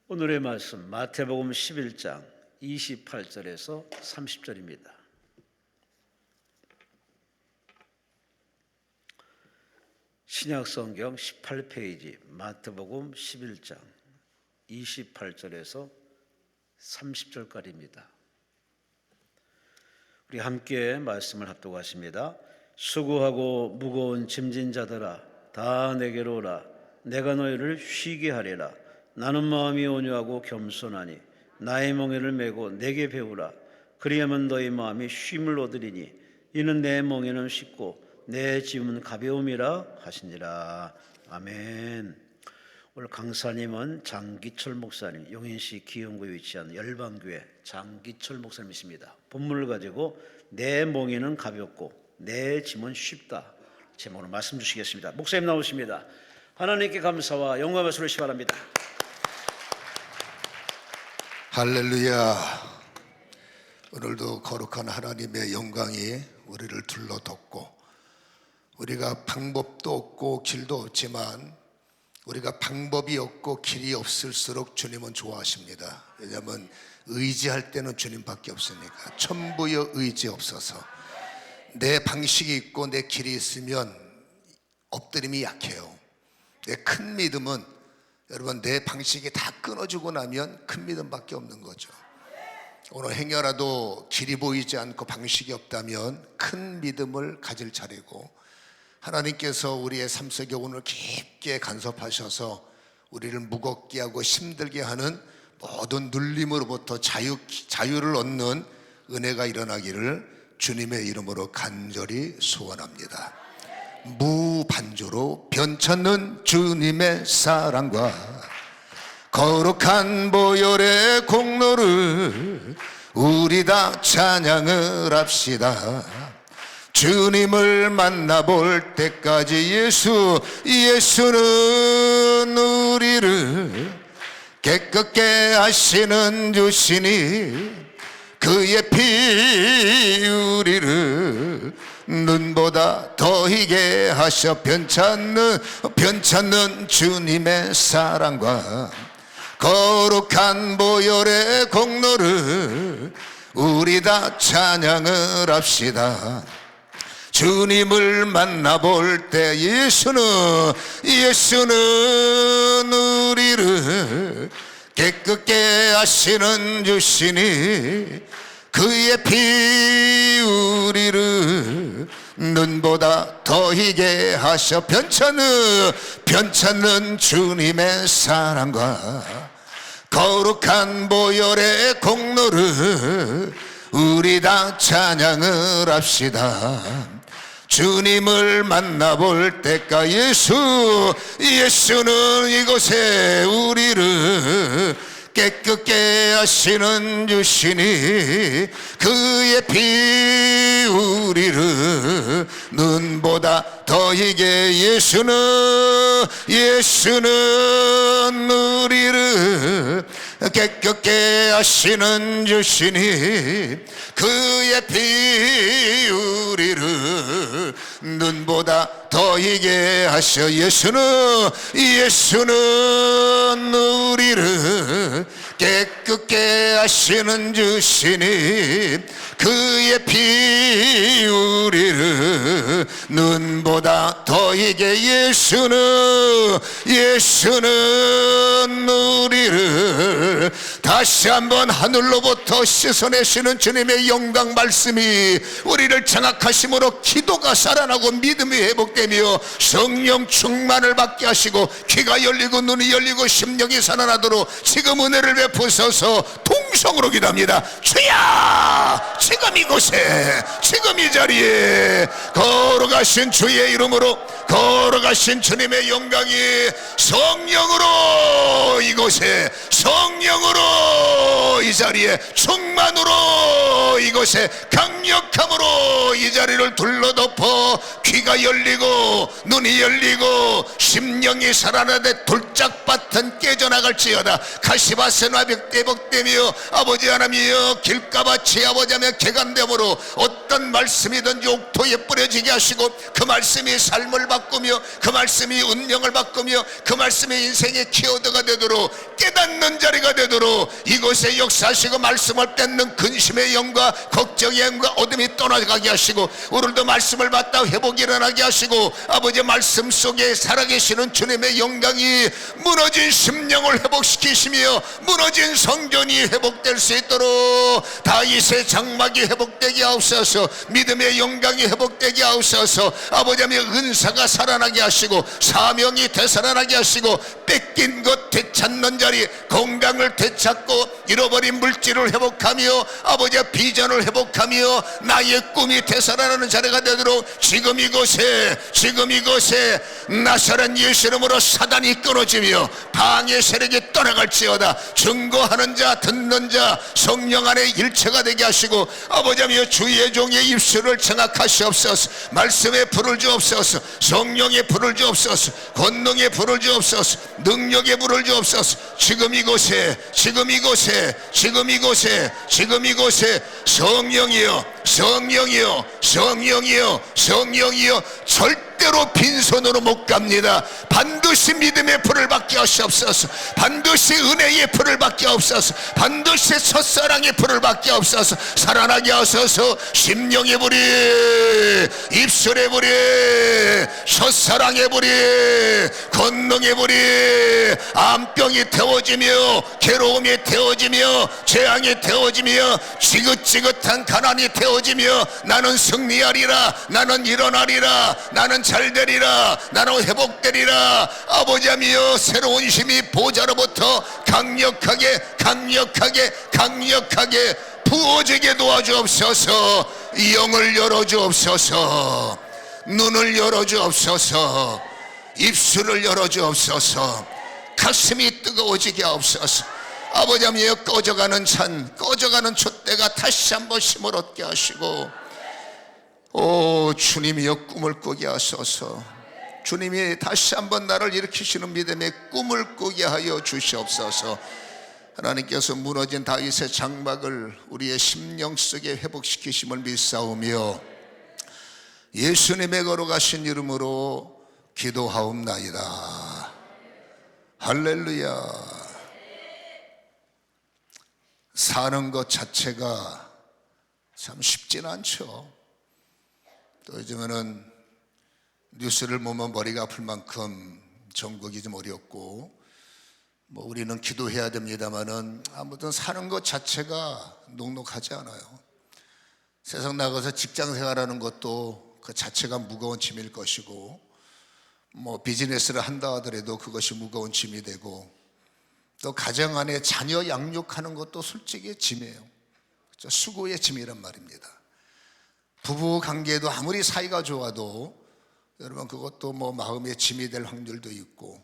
오늘의 말씀 마태복음 11장 28절에서 30절입니다. 신약성경 18페이지 마태복음 11장 28절에서 30절까지입니다. 우리 함께 말씀을 합독하십니다. 수고하고 무거운 짐진 자들아 다 내게로 오라. 내가 너희를 쉬게 하리라. 나는 마음이 온유하고 겸손하니 나의 멍에를 메고 내게 배우라. 그리하면 너희 마음이 쉼을 얻으리니 이는 내 멍에는 쉽고 내 짐은 가벼움이라 하시니라. 아멘. 오늘 강사님은 장기철 목사님, 용인시 기흥구에 위치한 열방교회 장기철 목사님이십니다. 본문을 가지고 내 멍에는 가볍고 내 짐은 쉽다 제목으로 말씀 주시겠습니다. 목사님 나오십니다. 하나님께 감사와 영광을 소리시 바랍니다. 할렐루야. 오늘도 거룩한 하나님의 영광이 우리를 둘러덮고, 우리가 방법도 없고 길도 없지만 우리가 방법이 없고 길이 없을수록 주님은 좋아하십니다. 왜냐하면 의지할 때는 주님밖에 없으니까. 천부여 의지 없어서. 내 방식이 있고 내 길이 있으면 엎드림이 약해요. 내 큰 믿음은, 여러분, 내 방식이 다 끊어지고 나면 큰 믿음밖에 없는 거죠. 오늘 행여라도 길이 보이지 않고 방식이 없다면 큰 믿음을 가질 차례고, 하나님께서 우리의 삶 속에 오늘 깊게 간섭하셔서 우리를 무겁게 하고 힘들게 하는 모든 눌림으로부터 자유를 얻는 은혜가 일어나기를 주님의 이름으로 간절히 소원합니다. 무반주로 변찮는 주님의 사랑과 거룩한 보혈의 공로를 우리 다 찬양을 합시다. 주님을 만나볼 때까지 예수는 우리를 깨끗게 하시는 주시니 그의 피 우리를 눈보다 더 희게 하셔. 변찮는 주님의 사랑과 거룩한 보혈의 공로를 우리 다 찬양을 합시다. 주님을 만나볼 때 예수는 우리를 깨끗게 하시는 주시니 그의 피 우리를 눈보다 더 희게 하셔. 변찮는 주님의 사랑과 거룩한 보혈의 공로를 우리 다 찬양을 합시다. 주님을 만나볼 때까 예수는 이곳에 우리를 깨끗게 하시는 주시니 그의 피 우리를 눈보다 더 희게 예수는 우리를 깨끗게 하시는 주시니 그의 피 우리를 눈보다 더 희게 하셔. 예수는 우리를 깨끗게 하시는 주시니 그의 피 우리를 눈보다 더 희게 예수는 우리를 다시 한번 하늘로부터 씻어내시는 주님의 영광 말씀이 우리를 장악하심으로 기도가 살아나고 믿음이 회복되며 성령 충만을 받게 하시고 귀가 열리고 눈이 열리고 심령이 살아나도록 지금 은혜를 베푸셔서 통성으로 기도합니다. 주야, 지금 이곳에, 지금 이 자리에 걸어가신 주의 이름으로, 걸어가신 주님의 영광이 성령으로 이곳에, 성령으로 이 자리에, 충만으로 이곳에, 강력함으로 이 자리를 둘러덮어 귀가 열리고 눈이 열리고 심령이 살아나되 돌짝밭 같은 깨져나갈지어다. 가시밭은 회복되며 아버지 하나님이여 길가밭이 아버지 하나님 개간됨으로 어떤 말씀이든지 옥토에 뿌려지게 하시고 그 말씀이 삶을 바꾸며 그 말씀이 운명을 바꾸며 그 말씀이 인생의 키워드가 되도록 깨닫는 자리가 되도록 이곳에 역사하시고 말씀을 뺏는 근심의 영과 걱정의 영과 어둠이 떠나가게 하시고 오늘도 말씀을 받다 회복이 일어나게 하시고 아버지 말씀 속에 살아계시는 주님의 영광이 무너진 심령을 회복시키시며 무너진 성전이 회복될 수 있도록 다윗의 장막이 회복되게 하옵소서. 믿음의 영광이 회복되게 하옵소서. 아버지 하나님 은사가 살아나게 하시고 사명이 되살아나게 하시고 뺏긴 것 되찾는 자리 건강을 되찾고 잃어버린 물질을 회복하며 아버지의 비전을 회복하며 나의 꿈이 되살아나는 자리가 되도록 지금 이곳에 나사렛 예수 이름으로 사단이 끊어지며 방해 세력이 떠나갈지어다. 증거하는 자 듣는 자 성령 안에 일체가 되게 하시고 아버지 하나님 주의 종의 입술을 정확하시옵소서. 말씀에 불을 주옵소서. 성령에 불을 주옵소서. 권능에 불을 주옵소서. 능력에 불을 주옵소서. 지금 이곳에 성령이여 절대로 빈손으로 못 갑니다. 반드시 믿음의 불을 받게 하시옵소서. 반드시 은혜의 불을 받게 하옵소서. 반드시 첫사랑의 불을 받게 하옵소서. 살아나게 하소서. 심령의 불이 입술의 불이 첫사랑의 불이 권능의 불이 암병이 태워지며 괴로움이 태워지며 재앙이 태워지며 지긋지긋한 가난이 태워지며 나는 승리하리라 나는 일어나리라 나는 잘되리라 나는 회복되리라. 아버지 하나님이여 새로운 힘이 보좌로부터 강력하게 부어지게 도와주옵소서. 영을 열어주옵소서. 눈을 열어주옵소서. 입술을 열어주옵소서. 가슴이 뜨거워지게 하옵소서. 아버지 하나님이여 꺼져가는 찬 꺼져가는 촛대가 다시 한번 힘을 얻게 하시고 오 주님이여 꿈을 꾸게 하소서. 주님이 다시 한번 나를 일으키시는 믿음의 꿈을 꾸게 하여 주시옵소서. 하나님께서 무너진 다윗의 장막을 우리의 심령 속에 회복시키심을 믿사오며 예수님의 걸어가신 이름으로 기도하옵나이다. 할렐루야. 사는 것 자체가 참 쉽지는 않죠. 또 요즘에는 뉴스를 보면 머리가 아플 만큼 전국이 좀 어렵고 뭐 우리는 기도해야 됩니다마는 아무튼 사는 것 자체가 녹록하지 않아요. 세상 나가서 직장 생활하는 것도 그 자체가 무거운 짐일 것이고 뭐 비즈니스를 한다 하더라도 그것이 무거운 짐이 되고 또 가정 안에 자녀 양육하는 것도 솔직히 짐이에요. 수고의 짐이란 말입니다. 부부 관계도 아무리 사이가 좋아도 여러분 그것도 뭐 마음의 짐이 될 확률도 있고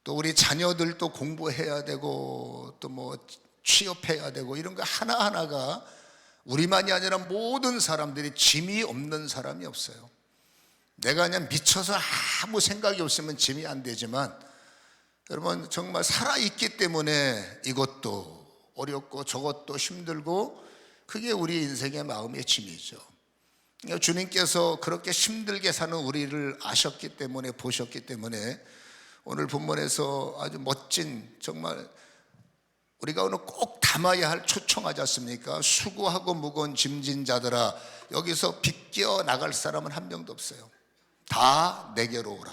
또 우리 자녀들도 공부해야 되고 또 뭐 취업해야 되고 이런 거 하나하나가 우리만이 아니라 모든 사람들이 짐이 없는 사람이 없어요. 내가 그냥 미쳐서 아무 생각이 없으면 짐이 안 되지만 여러분 정말 살아있기 때문에 이것도 어렵고 저것도 힘들고 그게 우리 인생의 마음의 짐이죠. 주님께서 그렇게 힘들게 사는 우리를 아셨기 때문에 보셨기 때문에 오늘 본문에서 아주 멋진 정말 우리가 오늘 꼭 담아야 할 초청하지 않습니까? 수고하고 무거운 짐진 자들아. 여기서 비껴 나갈 사람은 한 명도 없어요. 다 내게로 오라.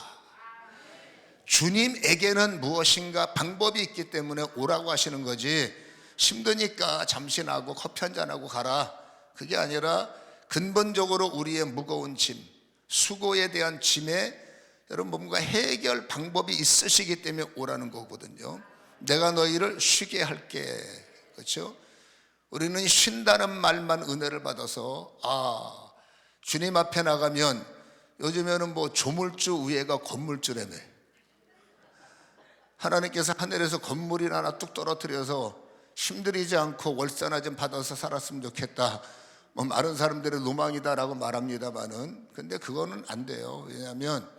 주님에게는 무엇인가 방법이 있기 때문에 오라고 하시는 거지 힘드니까 잠시 나고 커피 한잔하고 가라 그게 아니라 근본적으로 우리의 무거운 짐 수고에 대한 짐에 여러분 뭔가 해결 방법이 있으시기 때문에 오라는 거거든요. 내가 너희를 쉬게 할게. 그렇죠? 우리는 쉰다는 말만 은혜를 받아서 주님 앞에 나가면 요즘에는 뭐 조물주 위에가 건물주라며. 하나님께서 하늘에서 건물이 하나 뚝 떨어뜨려서 힘들이지 않고 월세나 좀 받아서 살았으면 좋겠다. 뭐 많은 사람들의 로망이다라고 말합니다만은 근데 그거는 안 돼요. 왜냐하면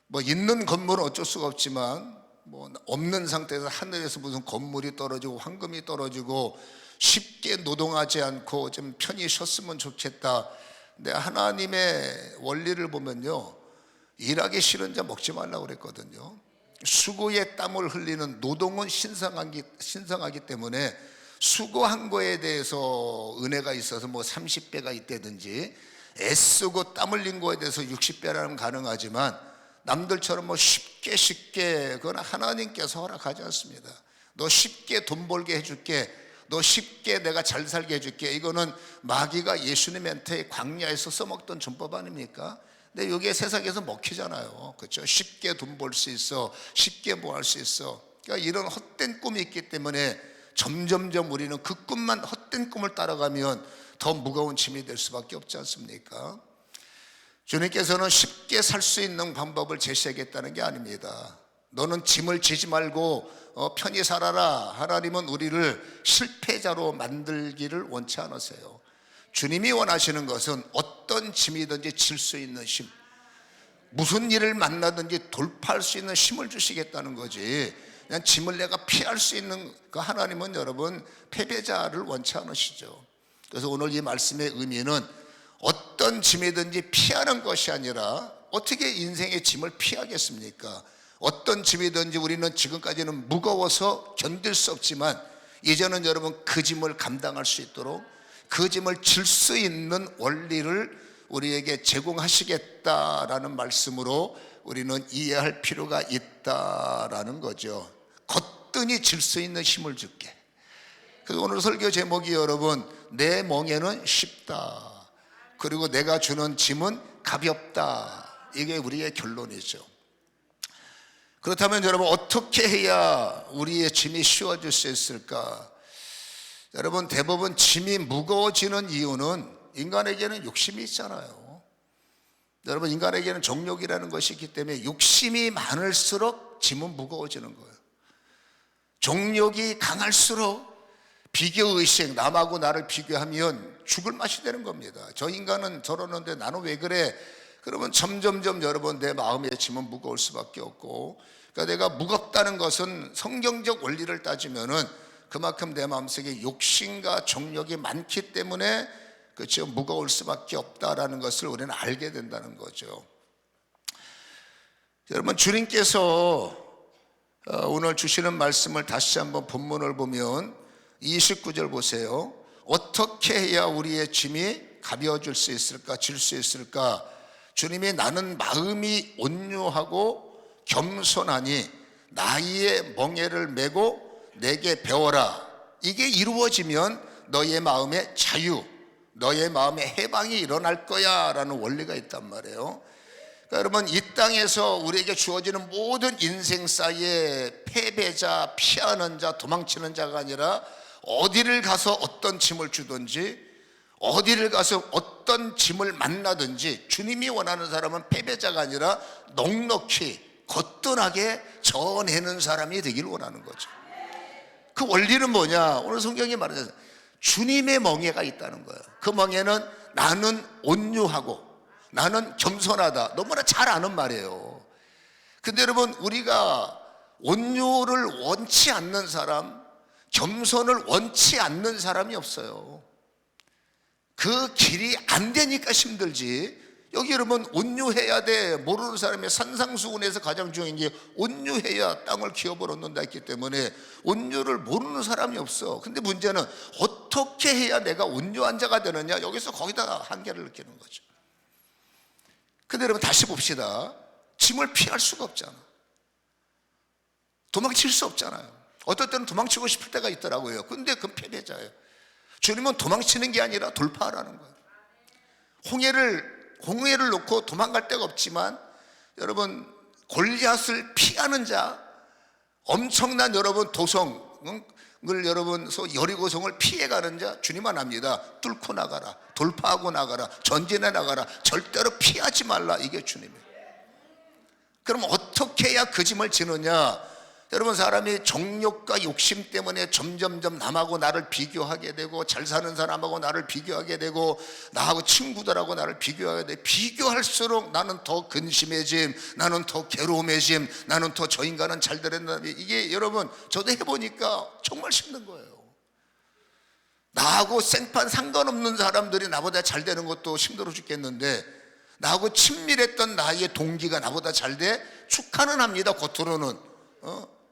뭐 있는 건물은 어쩔 수가 없지만 뭐 없는 상태에서 하늘에서 무슨 건물이 떨어지고 황금이 떨어지고 쉽게 노동하지 않고 좀 편히 쉬었으면 좋겠다. 근데 하나님의 원리를 보면요, 일하기 싫은 자 먹지 말라고 그랬거든요. 수고의 땀을 흘리는 노동은 신성하기 때문에 수고한 거에 대해서 은혜가 있어서 뭐 30배가 있다든지, 애쓰고 땀 흘린 거에 대해서 60배라면 가능하지만 남들처럼 뭐 쉽게 그건 하나님께서 허락하지 않습니다. 너 쉽게 돈 벌게 해줄게, 너 쉽게 내가 잘 살게 해줄게, 이거는 마귀가 예수님한테 광야에서 써먹던 전법 아닙니까? 근데 이게 세상에서 먹히잖아요. 그렇죠? 쉽게 돈 벌 수 있어, 쉽게 뭐 할 수 있어. 그러니까 이런 헛된 꿈이 있기 때문에 점점점 우리는 그 꿈만, 헛된 꿈을 따라가면 더 무거운 짐이 될 수밖에 없지 않습니까? 주님께서는 쉽게 살 수 있는 방법을 제시하겠다는 게 아닙니다. 너는 짐을 지지 말고 편히 살아라. 하나님은 우리를 실패자로 만들기를 원치 않으세요. 주님이 원하시는 것은 어떤 짐이든지 질 수 있는 힘, 무슨 일을 만나든지 돌파할 수 있는 힘을 주시겠다는 거지, 그냥 짐을 내가 피할 수 있는, 그 하나님은 여러분 패배자를 원치 않으시죠. 그래서 오늘 이 말씀의 의미는 어떤 짐이든지 피하는 것이 아니라, 어떻게 인생의 짐을 피하겠습니까? 어떤 짐이든지 우리는 지금까지는 무거워서 견딜 수 없지만 이제는 여러분 그 짐을 감당할 수 있도록, 그 짐을 질 수 있는 원리를 우리에게 제공하시겠다라는 말씀으로 우리는 이해할 필요가 있다라는 거죠. 거뜬히 질 수 있는 힘을 줄게. 그래서 오늘 설교 제목이 여러분, 내 멍에는 쉽다, 그리고 내가 주는 짐은 가볍다. 이게 우리의 결론이죠. 그렇다면 여러분, 어떻게 해야 우리의 짐이 쉬워질 수 있을까? 여러분, 대부분 짐이 무거워지는 이유는 인간에게는 욕심이 있잖아요. 여러분, 인간에게는 정욕이라는 것이 있기 때문에 욕심이 많을수록 짐은 무거워지는 거예요. 정욕이 강할수록 비교의식, 남하고 나를 비교하면 죽을 맛이 되는 겁니다. 저 인간은 저러는데 나는 왜 그래? 그러면 점점점 여러분 내 마음의 짐은 무거울 수밖에 없고, 그러니까 내가 무겁다는 것은 성경적 원리를 따지면은 그만큼 내 마음속에 욕심과 정욕이 많기 때문에 그렇죠, 무거울 수밖에 없다라는 것을 우리는 알게 된다는 거죠. 여러분, 주님께서 오늘 주시는 말씀을 다시 한번 본문을 보면 29절 보세요. 어떻게 해야 우리의 짐이 가벼워질 수 있을까, 질 수 있을까? 주님이 나는 마음이 온유하고 겸손하니 나의 멍에를 메고 내게 배워라. 이게 이루어지면 너의 마음에 자유, 너의 마음에 해방이 일어날 거야 라는 원리가 있단 말이에요. 그러니까 여러분, 이 땅에서 우리에게 주어지는 모든 인생사의 패배자, 피하는 자, 도망치는 자가 아니라 어디를 가서 어떤 짐을 주든지, 어디를 가서 어떤 짐을 만나든지 주님이 원하는 사람은 패배자가 아니라 넉넉히 거뜬하게 져내는 사람이 되길 원하는 거죠. 그 원리는 뭐냐? 오늘 성경이 말하잖아요. 주님의 멍에가 있다는 거예요. 그 멍에는 나는 온유하고 나는 겸손하다. 너무나 잘 아는 말이에요. 근데 여러분, 우리가 온유를 원치 않는 사람, 겸손을 원치 않는 사람이 없어요. 그 길이 안 되니까 힘들지. 여기 여러분, 온유해야 돼. 모르는 사람의 산상수훈에서 가장 중요한 게 온유해야 땅을 기업을 얻는다 했기 때문에 온유를 모르는 사람이 없어. 근데 문제는 어떻게 해야 내가 온유한 자가 되느냐, 여기서 거기다가 한계를 느끼는 거죠. 근데 여러분, 다시 봅시다. 짐을 피할 수가 없잖아. 도망칠 수 없잖아요. 어떨 때는 도망치고 싶을 때가 있더라고요. 근데 그건 패배자예요. 주님은 도망치는 게 아니라 돌파하라는 거예요. 홍해를 놓고 도망갈 데가 없지만 여러분, 골리앗을 피하는 자, 엄청난 여러분 도성을 여러분 여리고성을 피해가는 자 주님만 압니다. 뚫고 나가라, 돌파하고 나가라, 전진해 나가라, 절대로 피하지 말라. 이게 주님이에요. 그럼 어떻게 해야 그 짐을 지느냐? 여러분, 사람이 정욕과 욕심 때문에 점점점 남하고 나를 비교하게 되고, 잘 사는 사람하고 나를 비교하게 되고, 나하고 친구들하고 나를 비교하게 돼. 비교할수록 나는 더 근심해짐, 나는 더 괴로움해짐, 나는 더 저 인간은 잘 되랬나. 이게 여러분, 저도 해보니까 정말 힘든 거예요. 나하고 생판 상관없는 사람들이 나보다 잘 되는 것도 힘들어 죽겠는데, 나하고 친밀했던 나의 동기가 나보다 잘 돼? 축하는 합니다, 겉으로는.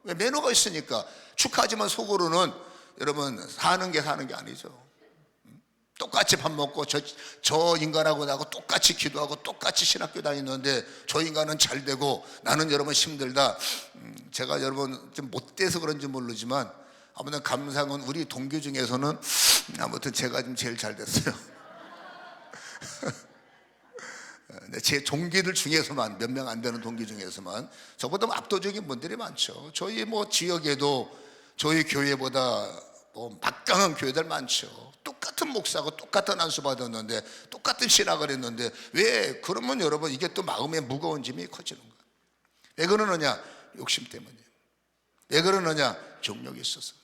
왜? 매너가 있으니까. 축하하지만 속으로는 여러분, 사는 게 아니죠. 똑같이 밥 먹고 저 인간하고 나하고 똑같이 기도하고 똑같이 신학교 다니는데, 저 인간은 잘 되고 나는 여러분 힘들다. 제가 여러분 좀 못돼서 그런지 모르지만, 아무튼 감상은 우리 동기 중에서는 아무튼 제가 좀 제일 잘 됐어요. 제 동기들 중에서만, 몇 명 안 되는 동기 중에서만 저보다 압도적인 분들이 많죠. 저희 뭐 지역에도 저희 교회보다 뭐 막강한 교회들 많죠. 똑같은 목사고 똑같은 안수 받았는데, 똑같은 신학을 했는데, 왜? 그러면 여러분, 이게 또 마음에 무거운 짐이 커지는 거예요. 왜 그러느냐? 욕심 때문이에요. 왜 그러느냐? 정욕이 있어서.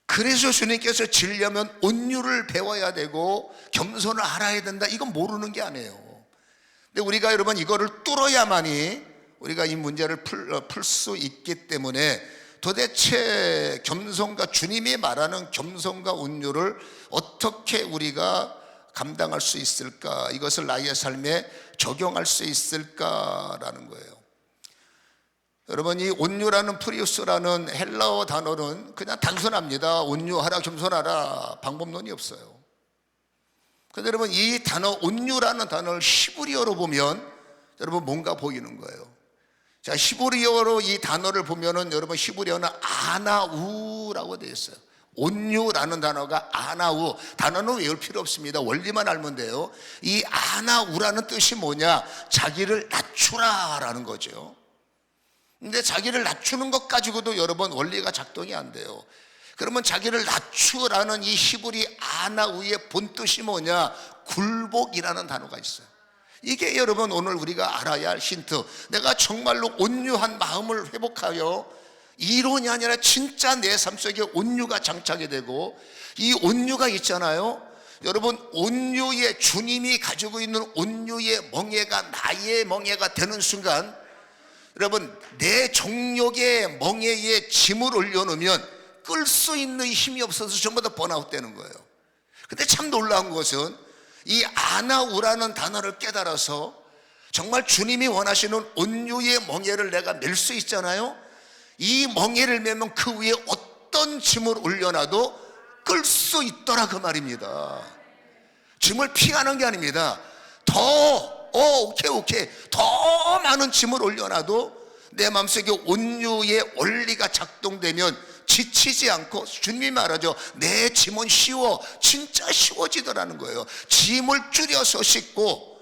그래서 주님께서 지려면 온유를 배워야 되고 겸손을 알아야 된다. 이건 모르는 게 아니에요. 근데 우리가 여러분 이거를 뚫어야만이 우리가 이 문제를 풀 수 있기 때문에, 도대체 겸손과, 주님이 말하는 겸손과 온유를 어떻게 우리가 감당할 수 있을까, 이것을 나의 삶에 적용할 수 있을까라는 거예요. 여러분, 이 온유라는 프리우스라는 헬라어 단어는 그냥 단순합니다. 온유하라, 겸손하라, 방법론이 없어요. 그런데 여러분, 이 단어 온유라는 단어를 히브리어로 보면 여러분 뭔가 보이는 거예요. 자, 히브리어로 이 단어를 보면은 여러분, 히브리어는 아나우라고 되어 있어요. 온유라는 단어가 아나우. 단어는 외울 필요 없습니다. 원리만 알면 돼요. 이 아나우라는 뜻이 뭐냐? 자기를 낮추라라는 거죠. 근데 자기를 낮추는 것 가지고도 여러분 원리가 작동이 안 돼요. 그러면 자기를 낮추라는 이 히브리 아나우의 본뜻이 뭐냐? 굴복이라는 단어가 있어요. 이게 여러분 오늘 우리가 알아야 할 힌트. 내가 정말로 온유한 마음을 회복하여, 이론이 아니라 진짜 내 삶 속에 온유가 장착이 되고, 이 온유가 있잖아요. 여러분, 온유의, 주님이 가지고 있는 온유의 멍에가 나의 멍에가 되는 순간, 여러분, 내 정욕의 멍에에 짐을 올려놓으면 끌 수 있는 힘이 없어서 전부 다 번아웃 되는 거예요. 근데 참 놀라운 것은 이 아나우라는 단어를 깨달아서 정말 주님이 원하시는 온유의 멍에를 내가 멜 수 있잖아요. 이 멍에를 메면 그 위에 어떤 짐을 올려놔도 끌 수 있더라, 그 말입니다. 짐을 피하는 게 아닙니다. 오케이. 더 많은 짐을 올려놔도 내 마음속에 온유의 원리가 작동되면 지치지 않고, 주님이 말하죠. 내 짐은 쉬워. 진짜 쉬워지더라는 거예요. 짐을 줄여서 싣고,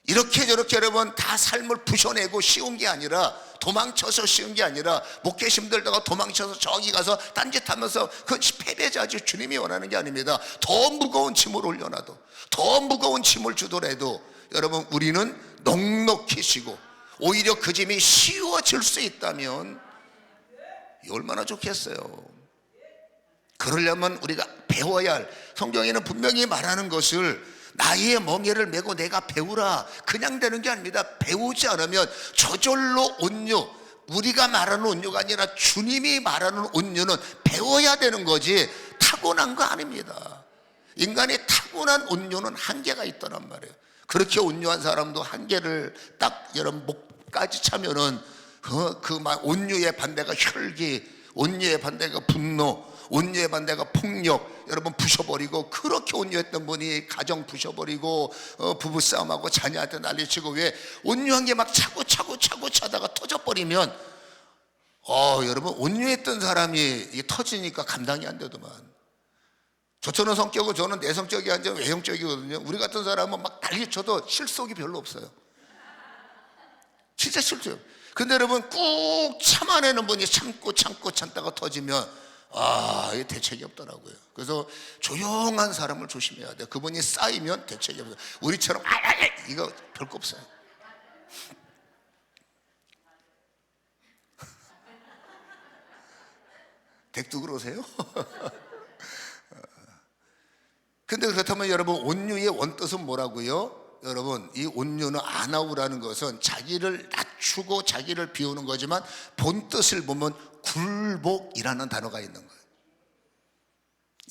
이렇게 저렇게 여러분 다 삶을 부셔내고 쉬운 게 아니라, 도망쳐서 쉬운 게 아니라, 목회 힘들다가 도망쳐서 저기 가서 딴짓하면서 그건 패배자지. 주님이 원하는 게 아닙니다. 더 무거운 짐을 올려놔도, 더 무거운 짐을 주더라도 여러분, 우리는 넉넉히 쉬고 오히려 그 짐이 쉬워질 수 있다면 얼마나 좋겠어요. 그러려면 우리가 배워야 할, 성경에는 분명히 말하는 것을 나의 멍에를 메고 내가 배우라, 그냥 되는 게 아닙니다. 배우지 않으면 저절로 온유, 우리가 말하는 온유가 아니라 주님이 말하는 온유는 배워야 되는 거지 타고난 거 아닙니다. 인간의 타고난 온유는 한계가 있더란 말이에요. 그렇게 온유한 사람도 한계를 딱 여러분 목까지 차면은 그 온유의 반대가 혈기, 온유의 반대가 분노, 온유의 반대가 폭력, 여러분 부셔버리고, 그렇게 온유했던 분이 가정 부셔버리고 부부싸움하고 자녀한테 난리치고, 왜? 온유한 게 막 차고 차다가 터져버리면 여러분 온유했던 사람이 이게 터지니까 감당이 안 되더만. 저처럼 성격은, 저는 내성적이 아니라 외형적이거든요. 우리 같은 사람은 막 난리쳐도 실속이 별로 없어요. 진짜 실속. 근데 여러분 꾹 참아내는 분이 참다가 터지면 이게 대책이 없더라고요. 그래서 조용한 사람을 조심해야 돼요. 그분이 쌓이면 대책이 없어요. 우리처럼 이거 별거 없어요. 댁도 그러세요? 근데 그렇다면 여러분, 온유의 원뜻은 뭐라고요? 여러분, 이 온유는 아나우라는 것은 자기를 낮추고 자기를 비우는 거지만 본뜻을 보면 굴복이라는 단어가 있는 거예요.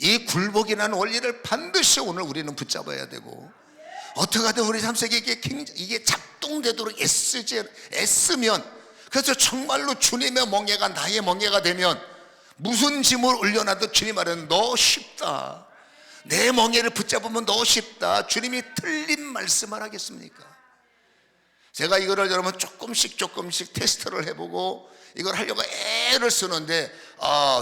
이 굴복이라는 원리를 반드시 오늘 우리는 붙잡아야 되고, 어떻게 하든 우리 삶 속에 이게 작동되도록 애쓰면, 그래서 정말로 주님의 멍에가 나의 멍에가 되면 무슨 짐을 올려놔도 주님 말은 너 쉽다, 내 멍에를 붙잡으면 너 쉽다, 주님이 틀린 말씀을 하겠습니까? 제가 이거를 여러분 조금씩 테스트를 해보고 이걸 하려고 애를 쓰는데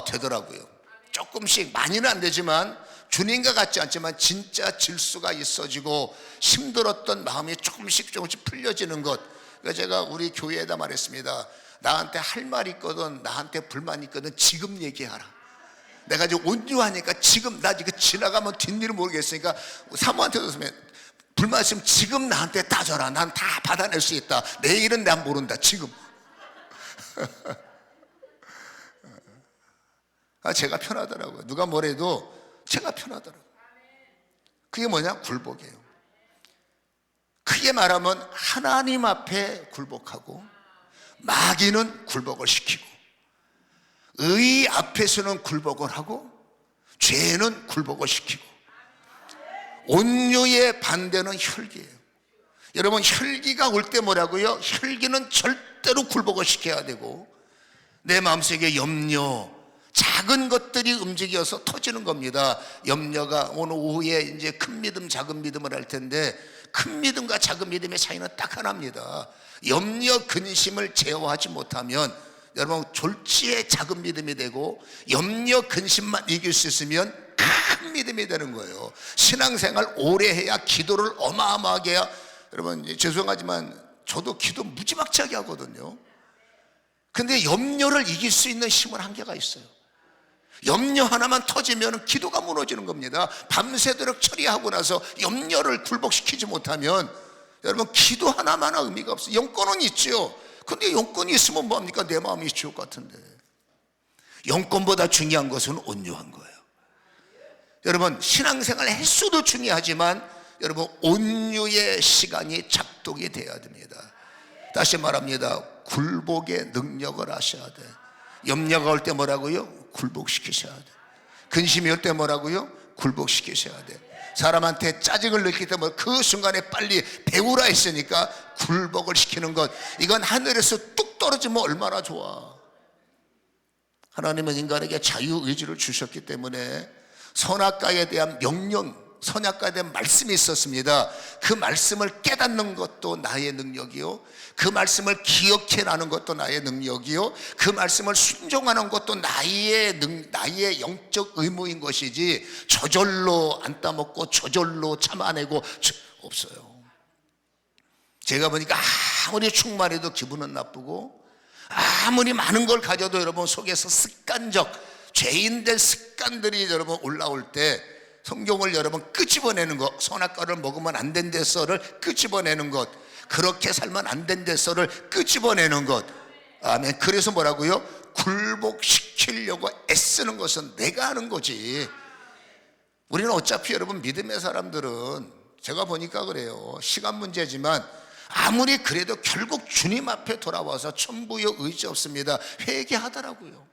되더라고요. 조금씩, 많이는 안 되지만, 주님과 같지 않지만 진짜 질수가 있어지고 힘들었던 마음이 조금씩 풀려지는 것. 그러니까 제가 우리 교회에다 말했습니다. 나한테 할 말 있거든, 나한테 불만 있거든, 지금 얘기하라. 내가 이제 온유하니까 지금, 나 이거 지나가면 뒷일을 모르겠으니까 사모한테도 불만 있으면 지금 나한테 따져라. 난 다 받아낼 수 있다. 내일은 난 모른다. 지금. 제가 편하더라고요. 누가 뭐래도 제가 편하더라고요. 그게 뭐냐? 굴복이에요. 크게 말하면 하나님 앞에 굴복하고, 마귀는 굴복을 시키고, 의 앞에서는 굴복을 하고, 죄는 굴복을 시키고. 온유의 반대는 혈기예요. 여러분, 혈기가 올 때 뭐라고요? 혈기는 절대로 굴복을 시켜야 되고, 내 마음속에 염려, 작은 것들이 움직여서 터지는 겁니다. 염려가 오늘 오후에 이제 큰 믿음, 작은 믿음을 할 텐데, 큰 믿음과 작은 믿음의 차이는 딱 하나입니다. 염려, 근심을 제어하지 못하면 여러분 졸지에 작은 믿음이 되고, 염려, 근심만 이길 수 있으면 큰 믿음이 되는 거예요. 신앙생활 오래 해야, 기도를 어마어마하게 해야. 여러분 죄송하지만 저도 기도 무지막지하게 하거든요. 근데 염려를 이길 수 있는 힘은 한계가 있어요. 염려 하나만 터지면 기도가 무너지는 겁니다. 밤새도록 처리하고 나서 염려를 굴복시키지 못하면 여러분 기도 하나만 의미가 없어요. 영권은 있죠. 근데 영권이 있으면 뭐합니까? 내 마음이 지옥 같은데. 영권보다 중요한 것은 온유한 거예요. 여러분 신앙생활 횟수도 중요하지만 여러분 온유의 시간이 작동이 돼야 됩니다. 다시 말합니다. 굴복의 능력을 하셔야 돼. 염려가 올 때 뭐라고요? 굴복시키셔야 돼. 근심이 올 때 뭐라고요? 굴복시키셔야 돼. 사람한테 짜증을 느낄 때 그 순간에 빨리 배우라 했으니까 굴복을 시키는 것, 이건 하늘에서 뚝 떨어지면 얼마나 좋아. 하나님은 인간에게 자유의지를 주셨기 때문에 선악과에 대한 명령, 선악과에 대한 말씀이 있었습니다. 그 말씀을 깨닫는 것도 나의 능력이요, 그 말씀을 기억해나는 것도 나의 능력이요, 그 말씀을 순종하는 것도 나의 영적 의무인 것이지, 저절로 안 따먹고 저절로 참아내고 없어요. 제가 보니까 아무리 충만해도 기분은 나쁘고, 아무리 많은 걸 가져도 여러분 속에서 습관적 죄인된 습관들이 여러분 올라올 때 성경을 여러분 끄집어내는 것, 선악과를 먹으면 안 된대서를 끄집어내는 것, 그렇게 살면 안 된대서를 끄집어내는 것. 아멘. 그래서 뭐라고요? 굴복시키려고 애쓰는 것은 내가 하는 거지. 우리는 어차피 여러분 믿음의 사람들은 제가 보니까 그래요. 시간 문제지만 아무리 그래도 결국 주님 앞에 돌아와서 천부의 의지 없습니다. 회개하더라고요.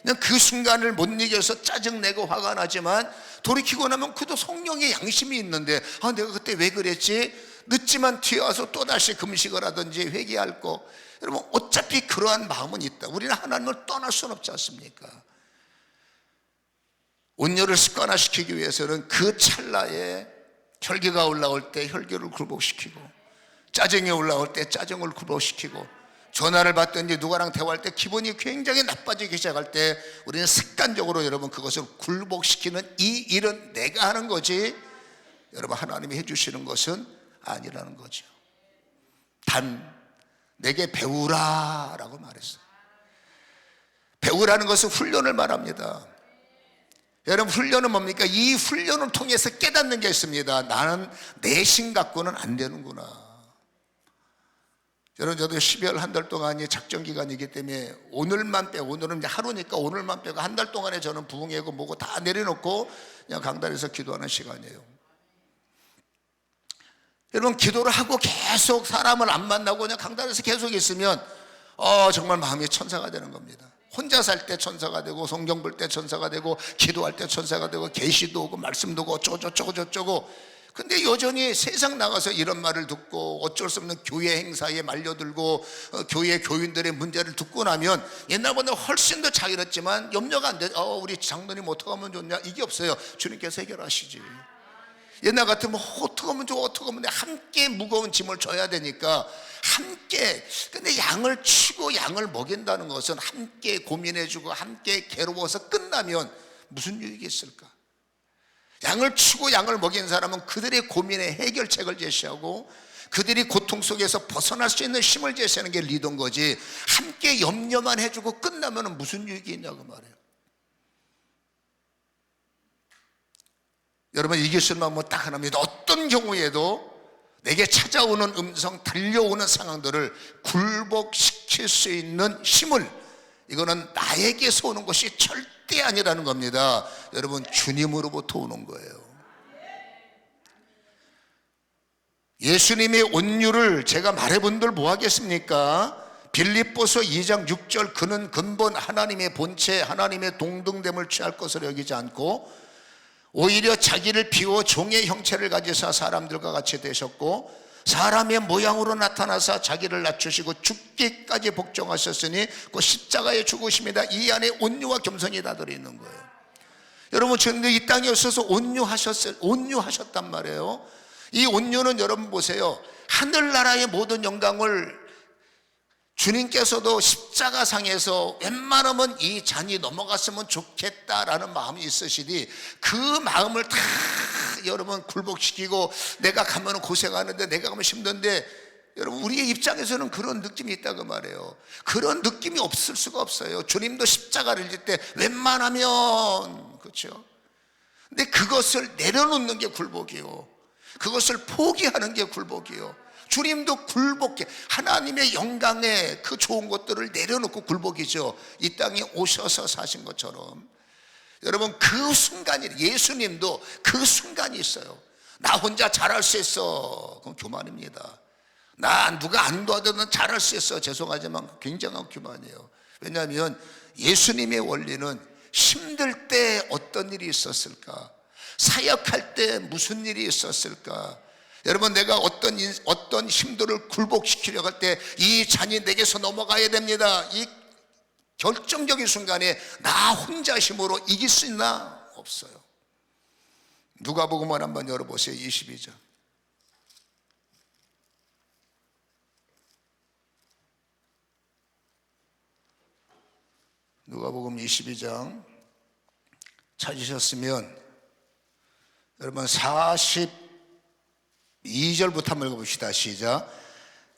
그냥 그 순간을 못 이겨서 짜증내고 화가 나지만 돌이키고 나면 그도 성령의 양심이 있는데, 내가 그때 왜 그랬지? 늦지만 뒤에 와서 또다시 금식을 하든지 회개할 거. 여러분 어차피 그러한 마음은 있다. 우리는 하나님을 떠날 수는 없지 않습니까? 온유를 습관화시키기 위해서는 그 찰나에 혈기가 올라올 때 혈기를 굴복시키고, 짜증이 올라올 때 짜증을 굴복시키고, 전화를 받든지 누구랑 대화할 때 기분이 굉장히 나빠지기 시작할 때 우리는 습관적으로 여러분 그것을 굴복시키는 이 일은 내가 하는 거지 여러분 하나님이 해주시는 것은 아니라는 거죠. 단 내게 배우라 라고 말했어요. 배우라는 것은 훈련을 말합니다. 여러분 훈련은 뭡니까? 이 훈련을 통해서 깨닫는 게 있습니다. 나는 내신 갖고는 안 되는구나. 저는 12월 한 달 동안이 작전 기간이기 때문에 오늘만 빼고, 오늘은 이제 하루니까 오늘만 빼고 한 달 동안에 저는 부흥회고 뭐고 다 내려놓고 그냥 강단에서 기도하는 시간이에요. 여러분, 기도를 하고 계속 사람을 안 만나고 그냥 강단에서 계속 있으면 정말 마음이 천사가 되는 겁니다. 혼자 살 때 천사가 되고, 성경 볼 때 천사가 되고, 기도할 때 천사가 되고, 계시도 오고 말씀도 오고 어쩌고. 근데 여전히 세상 나가서 이런 말을 듣고 어쩔 수 없는 교회 행사에 말려들고 교회 교인들의 문제를 듣고 나면 옛날보다 훨씬 더 자유롭지만 염려가 안 돼. 우리 장로님 어떻게 하면 좋냐, 이게 없어요. 주님께서 해결하시지. 옛날 같으면 어떻게 하면 좋아, 어떻게 하면 돼. 함께 무거운 짐을 져야 되니까 함께. 근데 양을 치고 양을 먹인다는 것은 함께 고민해주고 함께 괴로워서 끝나면 무슨 유익이 있을까? 양을 치고 양을 먹인 사람은 그들의 고민의 해결책을 제시하고 그들이 고통 속에서 벗어날 수 있는 힘을 제시하는 게 리더인 거지, 함께 염려만 해주고 끝나면 무슨 유익이 있냐고 말해요. 여러분, 이길 수 있는 방법은 딱 하나입니다. 어떤 경우에도 내게 찾아오는 음성, 달려오는 상황들을 굴복시킬 수 있는 힘을, 이거는 나에게서 오는 것이 절대 아니라는 겁니다. 여러분, 주님으로부터 오는 거예요. 예수님의 온유를 제가 말해본들 뭐 하겠습니까? 빌립보서 2장 6절, 그는 근본 하나님의 본체, 하나님의 동등됨을 취할 것으로 여기지 않고 오히려 자기를 비워 종의 형체를 가지사 사람들과 같이 되셨고 사람의 모양으로 나타나사 자기를 낮추시고 죽기까지 복종하셨으니 그 십자가의 죽으심이다. 이 안에 온유와 겸손이 다 들어있는 거예요. 여러분, 저는 이 땅에 있어서 온유하셨단 말이에요. 이 온유는 여러분 보세요. 하늘나라의 모든 영광을 주님께서도 십자가상에서 웬만하면 이 잔이 넘어갔으면 좋겠다라는 마음이 있으시니 그 마음을 다 여러분 굴복시키고, 내가 가면 고생하는데, 내가 가면 힘든데, 여러분 우리의 입장에서는 그런 느낌이 있다고 말해요. 그런 느낌이 없을 수가 없어요. 주님도 십자가를 질 때 웬만하면, 그렇죠? 근데 그것을 내려놓는 게 굴복이요, 그것을 포기하는 게 굴복이요. 주님도 굴복해. 하나님의 영광에 그 좋은 것들을 내려놓고 굴복이죠. 이 땅에 오셔서 사신 것처럼. 여러분, 그 순간이, 예수님도 그 순간이 있어요. 나 혼자 잘할 수 있어, 그건 교만입니다. 나 누가 안 도와줘도 잘할 수 있어, 죄송하지만 굉장한 교만이에요. 왜냐하면 예수님의 원리는 힘들 때 어떤 일이 있었을까, 사역할 때 무슨 일이 있었을까. 여러분, 내가 어떤 힘들을 굴복시키려고 할 때 이 잔이 내게서 넘어가야 됩니다. 이 결정적인 순간에 나 혼자 힘으로 이길 수 있나? 없어요. 누가복음을 한번 열어보세요. 22장. 누가복음 22장 찾으셨으면 여러분 42절부터 한번 읽어봅시다. 시작.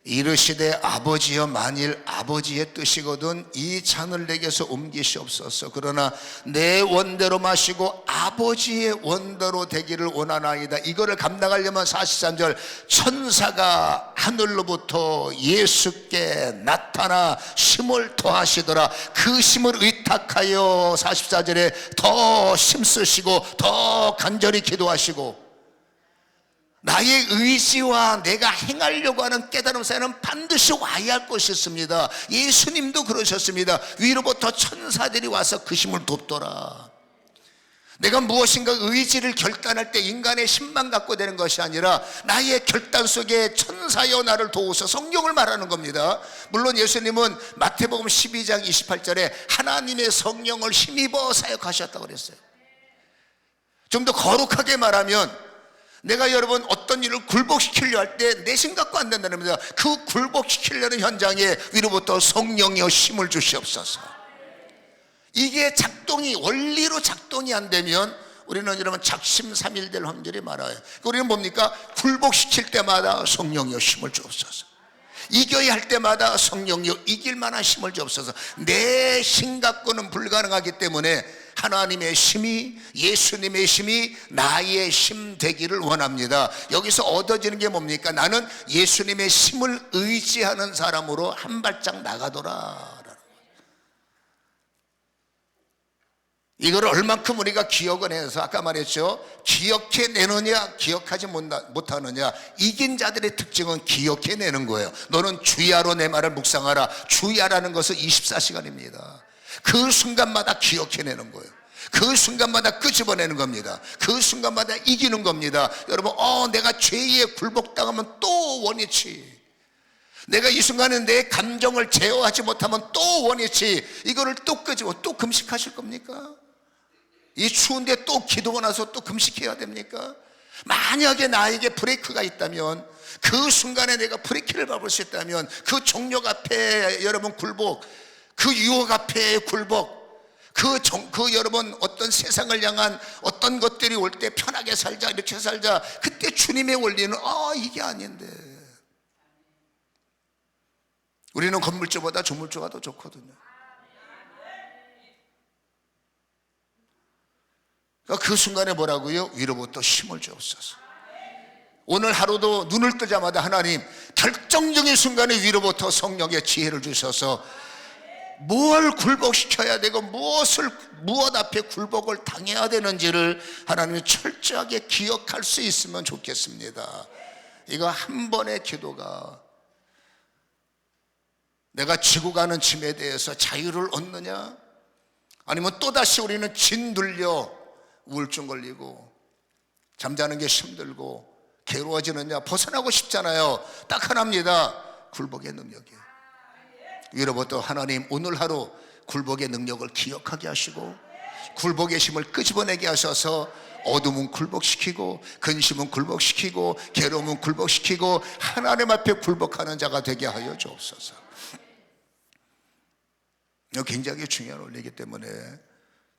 이르시되 아버지여, 만일 아버지의 뜻이거든 이 잔을 내게서 옮기시옵소서. 그러나 내 원대로 마시고 아버지의 원대로 되기를 원하나이다. 이거를 감당하려면 43절, 천사가 하늘로부터 예수께 나타나 힘을 더하시더라. 그 힘을 의탁하여 44절에 더 힘쓰시고 더 간절히 기도하시고, 나의 의지와 내가 행하려고 하는 깨달음 사이에는 반드시 와야 할 것이 있습니다. 예수님도 그러셨습니다. 위로부터 천사들이 와서 그 힘을 돕더라. 내가 무엇인가 의지를 결단할 때 인간의 힘만 갖고 되는 것이 아니라 나의 결단 속에 천사여 나를 도우소. 성경을 말하는 겁니다. 물론 예수님은 마태복음 12장 28절에 하나님의 성령을 힘입어 사역하셨다고 그랬어요. 좀 더 거룩하게 말하면, 내가 여러분 어떤 일을 굴복시키려 할 때 내 생각과 안 된다는 겁니다. 그 굴복시키려는 현장에 위로부터 성령의 힘을 주시옵소서. 이게 원리로 작동이 안 되면 우리는 여러분 작심삼일될 확률이 많아요. 우리는 뭡니까? 굴복시킬 때마다 성령의 힘을 주옵소서. 이겨야 할 때마다 성령의 이길 만한 힘을 주옵소서. 내 힘 갖고는 불가능하기 때문에 하나님의 힘이, 예수님의 힘이 나의 힘 되기를 원합니다. 여기서 얻어지는 게 뭡니까? 나는 예수님의 힘을 의지하는 사람으로 한 발짝 나가더라. 이걸 얼만큼 우리가 기억을 해서, 아까 말했죠, 기억해내느냐 기억하지 못하느냐. 이긴 자들의 특징은 기억해내는 거예요. 너는 주야로 내 말을 묵상하라. 주야라는 것은 24시간입니다 그 순간마다 기억해내는 거예요. 그 순간마다 끄집어내는 겁니다. 그 순간마다 이기는 겁니다. 여러분, 내가 죄에 굴복당하면 또 원위치, 내가 이 순간에 내 감정을 제어하지 못하면 또 원위치, 이거를 또 끄집어, 또 금식하실 겁니까? 이 추운데 또 기도가 나서 또 금식해야 됩니까? 만약에 나에게 브레이크가 있다면, 그 순간에 내가 브레이크를 밟을 수 있다면, 그 정욕 앞에 여러분 굴복, 그 유혹 앞에 굴복, 그 여러분 어떤 세상을 향한 어떤 것들이 올 때 편하게 살자, 이렇게 살자, 그때 주님의 원리는 이게 아닌데. 우리는 건물주보다 조물주가 더 좋거든요. 그러니까 그 순간에 뭐라고요? 위로부터 힘을 주옵소서. 오늘 하루도 눈을 뜨자마자 하나님, 결정적인 순간에 위로부터 성령의 지혜를 주셔서 무엇을 굴복시켜야 되고 무엇 앞에 굴복을 당해야 되는지를 하나님이 철저하게 기억할 수 있으면 좋겠습니다. 이거 한 번의 기도가 내가 지고 가는 짐에 대해서 자유를 얻느냐, 아니면 또다시 우리는 짓눌려 우울증 걸리고 잠자는 게 힘들고 괴로워지느냐. 벗어나고 싶잖아요. 딱 하나입니다. 굴복의 능력이에요. 위로부터 하나님, 오늘 하루 굴복의 능력을 기억하게 하시고 굴복의 힘을 끄집어내게 하셔서 어둠은 굴복시키고 근심은 굴복시키고 괴로움은 굴복시키고 하나님 앞에 굴복하는 자가 되게 하여 주옵소서. 이거 굉장히 중요한 원리이기 때문에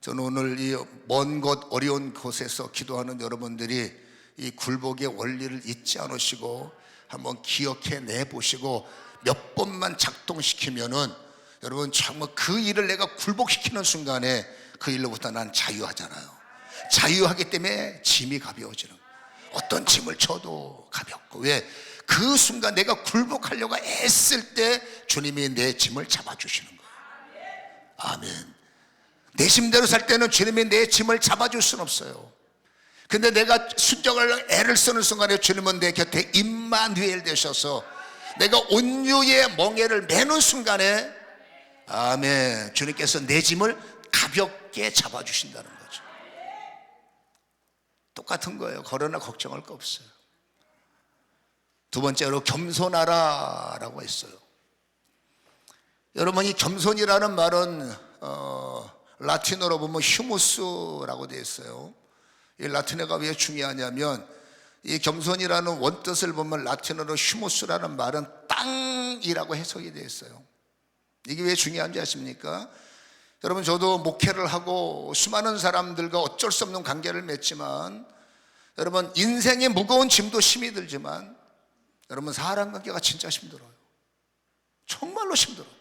저는 오늘 이 먼 곳 어려운 곳에서 기도하는 여러분들이 이 굴복의 원리를 잊지 않으시고 한번 기억해 내보시고 몇 번만 작동시키면은 여러분 정말 그 일을 내가 굴복시키는 순간에 그 일로부터 난 자유하잖아요. 자유하기 때문에 짐이 가벼워지는 거예요. 어떤 짐을 져도 가볍고, 왜? 그 순간 내가 굴복하려고 애쓸 때 주님이 내 짐을 잡아주시는 거예요. 아멘. 내 힘대로 살 때는 주님이 내 짐을 잡아줄 수는 없어요. 근데 내가 순종을 애를 쓰는 순간에 주님은 내 곁에 임마누엘 되셔서 내가 온유의 멍에를 매는 순간에, 아멘, 주님께서 내 짐을 가볍게 잡아주신다는 거죠. 똑같은 거예요. 그러나 걱정할 거 없어요. 두 번째로 겸손하라 라고 했어요. 여러분, 이 겸손이라는 말은 라틴어로 보면 휴무스라고 되어 있어요. 이 라틴어가 왜 중요하냐면, 이 겸손이라는 원뜻을 보면 라틴어로 휴무스라는 말은 땅이라고 해석이 되어 있어요. 이게 왜 중요한지 아십니까? 여러분, 저도 목회를 하고 수많은 사람들과 어쩔 수 없는 관계를 맺지만, 여러분, 인생의 무거운 짐도 힘이 들지만, 여러분, 사람 관계가 진짜 힘들어요. 정말로 힘들어요.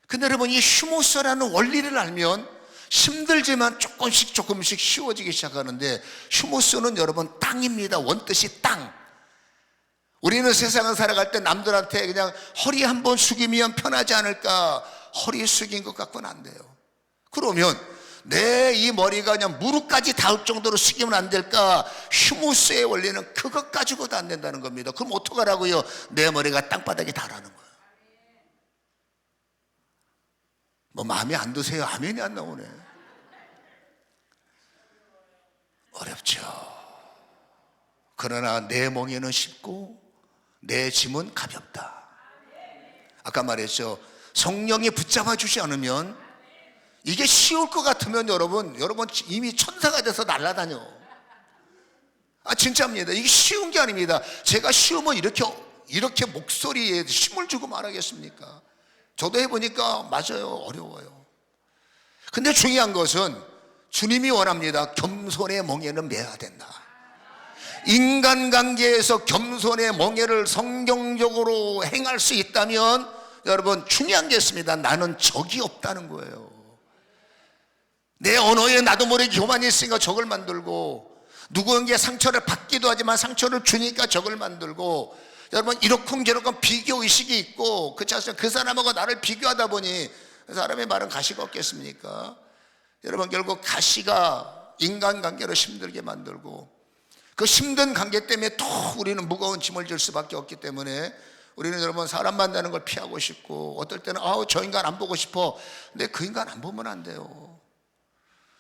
근데 여러분, 이 휴무스라는 원리를 알면 힘들지만 조금씩 쉬워지기 시작하는데, 휴무스는 여러분 땅입니다. 원뜻이 땅. 우리는 세상을 살아갈 때 남들한테 그냥 허리 한번 숙이면 편하지 않을까, 허리 숙인 것 같고는 안 돼요. 그러면 내 이 머리가 그냥 무릎까지 닿을 정도로 숙이면 안 될까? 휴무스의 원리는 그것 가지고도 안 된다는 겁니다. 그럼 어떡하라고요? 내 머리가 땅바닥에 닿으라는 거예요. 뭐 마음에 안 드세요? 아멘이 안 나오네. 어렵죠. 그러나 내 멍에는 쉽고 내 짐은 가볍다. 아까 말했죠. 성령이 붙잡아 주지 않으면, 이게 쉬울 것 같으면 여러분 이미 천사가 돼서 날아다녀. 진짜입니다. 이게 쉬운 게 아닙니다. 제가 쉬우면 이렇게 목소리에 힘을 주고 말하겠습니까? 저도 해보니까 맞아요. 어려워요. 근데 중요한 것은 주님이 원합니다. 겸손의 멍에는 매야 된다. 인간관계에서 겸손의 멍에를 성경적으로 행할 수 있다면 여러분 중요한 게 있습니다. 나는 적이 없다는 거예요. 내 언어에 나도 모르게 교만이 있으니까 적을 만들고, 누구에게 상처를 받기도 하지만 상처를 주니까 적을 만들고, 여러분 이러쿵저러쿵 비교의식이 있고, 그 사람하고 나를 비교하다 보니 그 사람의 말은 가시가 없겠습니까? 여러분 결국 가시가 인간관계를 힘들게 만들고, 그 힘든 관계 때문에 또 우리는 무거운 짐을 질 수밖에 없기 때문에 우리는 여러분 사람 만나는 걸 피하고 싶고, 어떨 때는 저 인간 안 보고 싶어. 근데 그 인간 안 보면 안 돼요.